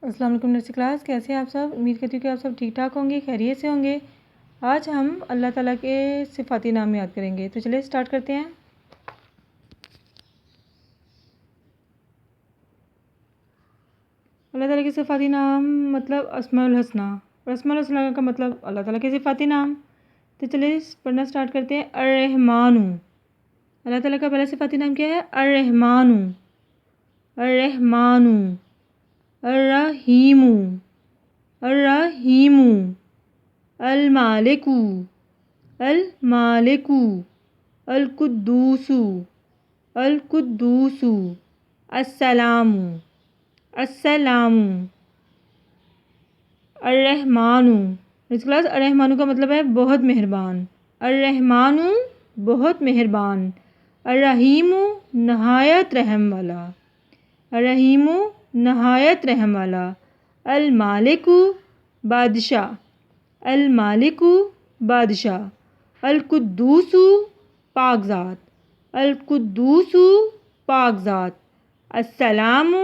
अस्सलाम वालेकुम nursery class, कैसे हैं आप सब। उम्मीद करती हूँ कि आप सब ठीक ठाक होंगे, खैरियत से होंगे। आज हम अल्लाह ताला के सिफ़ाती नाम याद करेंगे, तो चलिए स्टार्ट करते हैं। अल्लाह ताला के सिफ़ाती नाम मतलब अस्माउल हसना, और अस्माउल हसना का मतलब अल्लाह ताला के सिफ़ाती नाम। तो चलिए पढ़ना स्टार्ट करते हैं। अर्रहमानु, अल्लाह ताला का पहला सिफ़ाती नाम क्या है? अर्रहमानु। अर्रहमानु। अर्रहीमु। अर्रहीमु। अल मालिकु। अल मालिकु। अल कुद्दूसु। अल कुद्दूसु। अस्सलामु। अस्सलामु। अर्रहमानु। इस क्लास अर्रहमानु का मतलब है बहुत मेहरबान। अर्रहमानु बहुत मेहरबान। अर्रहीमु नहायत रहम वाला। अर्रहीमु नहायत रहम वाला। अल मालिकु बादशाह। अल मालिकु बादशाह। अल कुद्दूसु पाकज़ात। अल कुद्दूसु पाकज़ात। अस्सलामु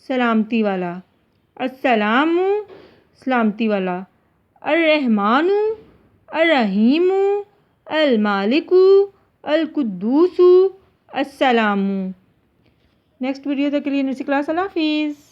सलामती वाला। अस्सलामु सलामती वाला। अर्रहमानु अर्रहीमु अल मालिकु अल कुद्दूसु अस्सलामु। नेक्स्ट वीडियो तक के लिए नर्सरी क्लास, अल्लाह हाफिज़।